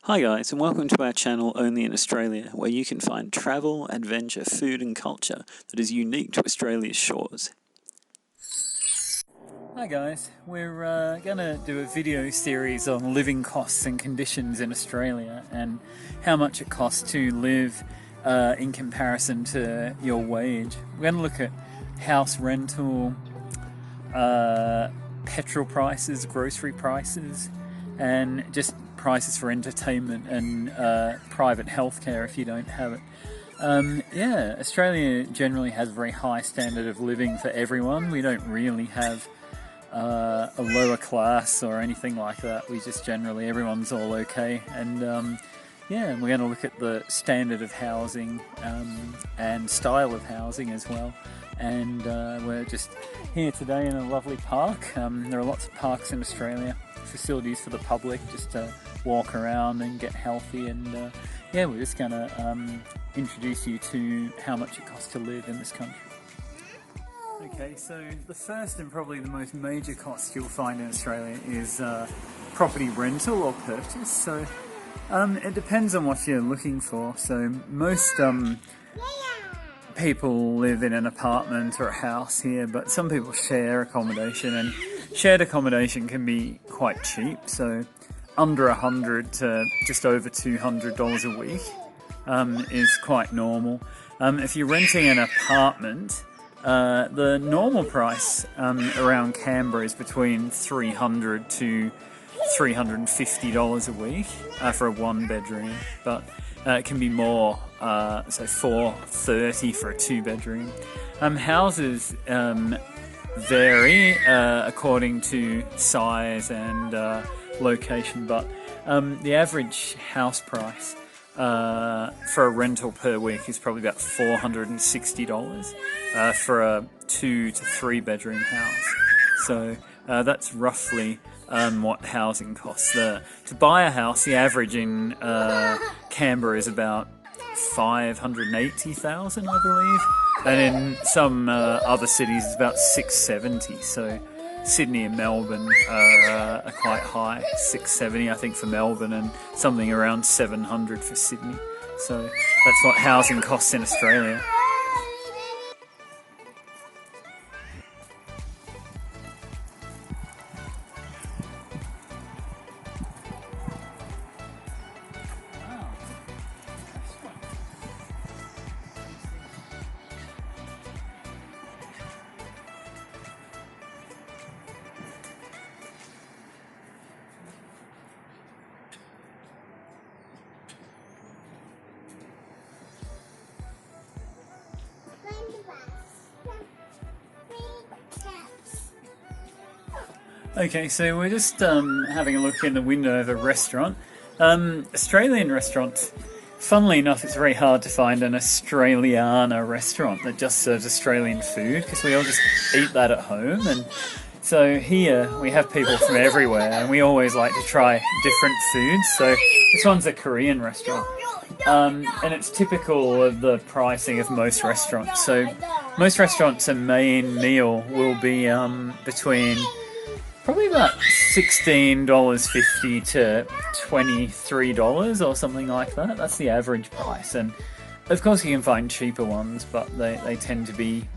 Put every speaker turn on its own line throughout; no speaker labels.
Hi guys, and welcome to our channel Only in Australia, where you can find travel, adventure, food and culture that is unique to Australia's shores. Hi guys, we're going to do a video series on living costs and conditions in Australia and how much it costs to live in comparison to your wage. We're going to look at house rental, petrol prices, grocery prices, and just prices for entertainment and private healthcare if you don't have it. Australia generally has a very high standard of living for everyone. We don't really have a lower class or anything like that. We just generally, everyone's all okay. And we're going to look at the standard of housing and style of housing as well. And we're just here today in a lovely park. There are lots of parks in Australia, facilities for the public just to walk around and get healthy, and we're just going to introduce you to how much it costs to live in this country. Okay, so the first and probably the most major cost you'll find in Australia is property rental or purchase. So it depends on what you're looking for. So most people live in an apartment or a house here, but some people share accommodation, and shared accommodation can be quite cheap. So under $100 to just over $200 a week is quite normal. If you're renting an apartment, the normal price around Canberra is between $300 to $350 a week for a one bedroom, but it can be more, so $430 for a two bedroom. Houses vary according to size and location, but the average house price for a rental per week is probably about $460 for a 2 to 3 bedroom house. So that's roughly what housing costs there. To buy a house, the average in Canberra is about $580,000, I believe, and in some other cities it's about $670. So Sydney and Melbourne are quite high, $670 I think for Melbourne, and something around $700 for Sydney. So that's what housing costs in Australia. Okay, so we're just having a look in the window of a restaurant. Australian restaurants, funnily enough, it's very hard to find an Australiana restaurant that just serves Australian food, because we all just eat that at home. And so here we have people from everywhere, and we always like to try different foods. So this one's a Korean restaurant, and it's typical of the pricing of most restaurants. So most restaurants, a main meal will be between probably about $16.50 to $23 or something like that. That's the average price. And of course you can find cheaper ones, but they tend to be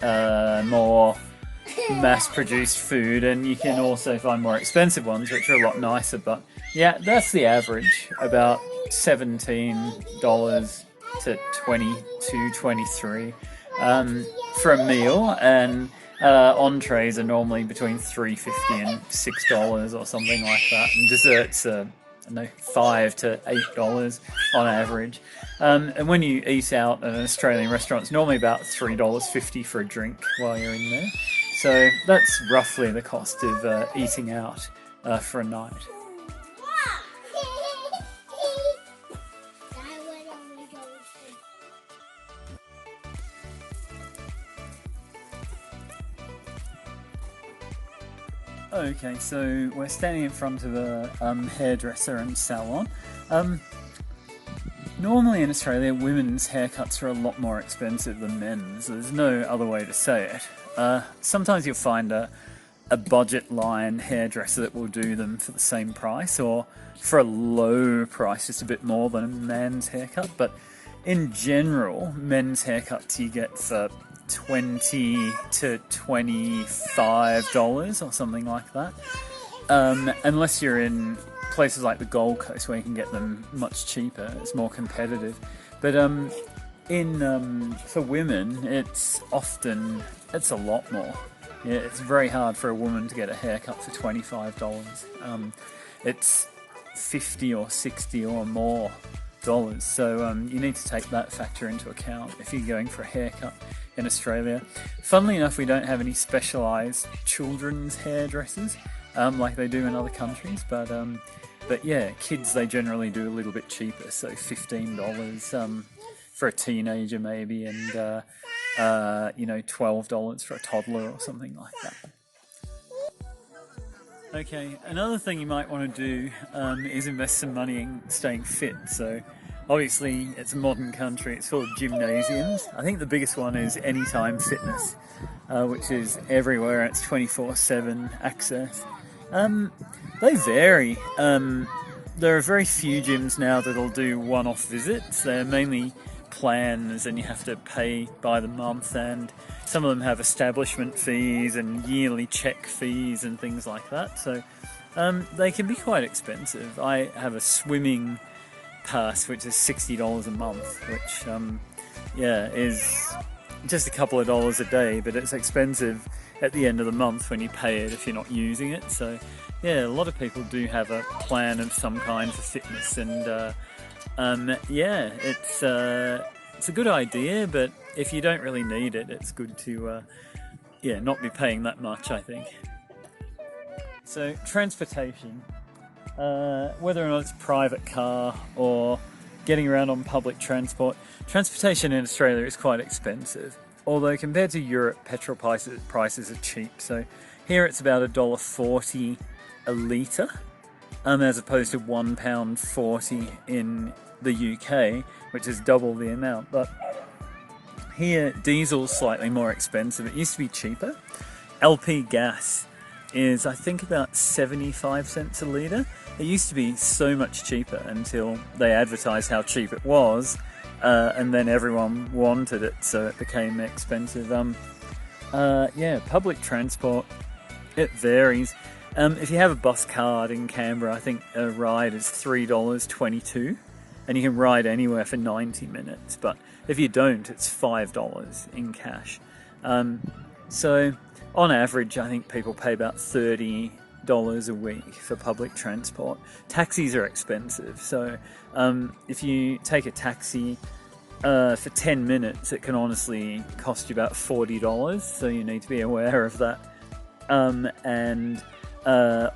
more mass-produced food, and you can also find more expensive ones which are a lot nicer. But yeah, that's the average, about $17 to $22, $23 for a meal, and entrees are normally between $3.50 and $6 or something like that, and desserts are $5 to $8 on average. And when you eat out at an Australian restaurant, it's normally about $3.50 for a drink while you're in there. So that's roughly the cost of eating out for a night. Okay, so we're standing in front of a hairdresser and salon. Normally in Australia, women's haircuts are a lot more expensive than men's. There's no other way to say it. Sometimes you'll find a a budget line hairdresser that will do them for the same price, or for a low price, just a bit more than a man's haircut. But in general, men's haircuts you get for $20 to $25 or something like that. Unless you're in places like the Gold Coast where you can get them much cheaper, it's more competitive. But for women, it's a lot more. Yeah, it's very hard for a woman to get a haircut for $25. It's $50 or $60 or more dollars. So you need to take that factor into account if you're going for a haircut in Australia. Funnily enough, we don't have any specialised children's hairdressers like they do in other countries, but yeah, kids they generally do a little bit cheaper, so $15 for a teenager maybe, and $12 for a toddler or something like that. Okay, another thing you might want to do is invest some money in staying fit. So obviously it's a modern country, it's full of gymnasiums. I think the biggest one is Anytime Fitness, which is everywhere, it's 24/7 access. They vary. There are very few gyms now that'll do one-off visits. They're mainly plans and you have to pay by the month, and some of them have establishment fees and yearly check fees and things like that, so they can be quite expensive. I have a swimming pass which is $60 a month, which is just a couple of dollars a day, but it's expensive at the end of the month when you pay it if you're not using it. So yeah, a lot of people do have a plan of some kind for fitness, and it's a good idea, but if you don't really need it, it's good to not be paying that much, I think. So transportation, whether or not it's private car or getting around on public transportation in Australia is quite expensive. Although compared to Europe, petrol prices are cheap. So here it's about $1.40 a litre, as opposed to £1.40 in the UK, which is double the amount. But here diesel's slightly more expensive. It used to be cheaper. LP gas is I think about 75 cents a litre. It used to be so much cheaper until they advertised how cheap it was, and then everyone wanted it, so it became expensive. Public transport, it varies. If you have a bus card in Canberra, I think a ride is $3.22, and you can ride anywhere for 90 minutes. But if you don't, it's $5 in cash. So on average, I think people pay about $30 a week for public transport. Taxis are expensive, so if you take a taxi for 10 minutes, it can honestly cost you about $40, so you need to be aware of that.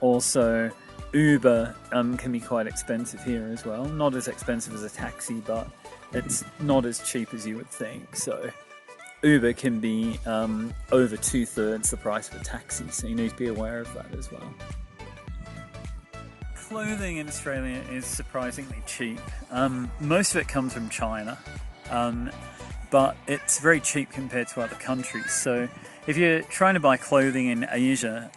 Also Uber can be quite expensive here as well. Not as expensive as a taxi, but it's not as cheap as you would think. So Uber can be over 2/3 the price of a taxi, so you need to be aware of that as well. Clothing in Australia is surprisingly cheap. Most of it comes from China, but it's very cheap compared to other countries. So if you're trying to buy clothing in Asia,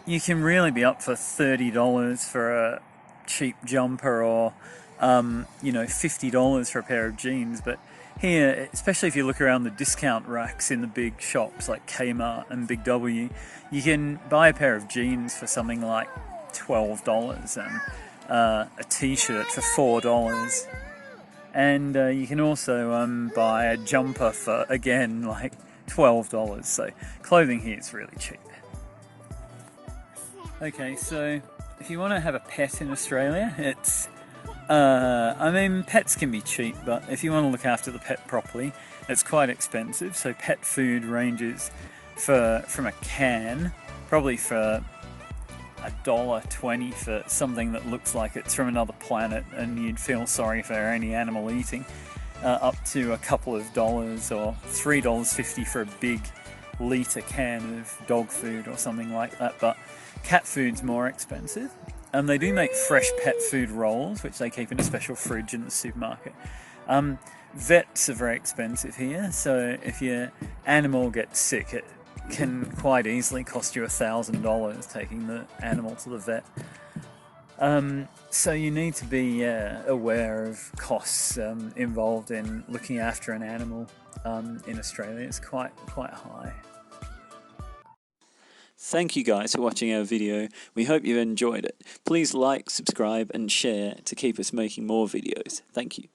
you can really be up for $30 for a cheap jumper, or $50 for a pair of jeans. But here, especially if you look around the discount racks in the big shops like Kmart and Big W, you can buy a pair of jeans for something like $12 and a t-shirt for $4. And you can also buy a jumper for, again, like $12. So clothing here is really cheap. Okay, so if you want to have a pet in Australia, it's pets can be cheap, but if you want to look after the pet properly, it's quite expensive. So pet food ranges from a can, probably for $1.20 for something that looks like it's from another planet and you'd feel sorry for any animal eating, up to a couple of dollars, or $3.50 for a big litre can of dog food or something like that. But cat food's more expensive. They do make fresh pet food rolls, which they keep in a special fridge in the supermarket. Vets are very expensive here, so if your animal gets sick, can quite easily cost you $1,000 taking the animal to the vet. So you need to be aware of costs involved in looking after an animal in Australia. It's quite high.
Thank you guys for watching our video. We hope you enjoyed it. Please like, subscribe and share to keep us making more videos. Thank you.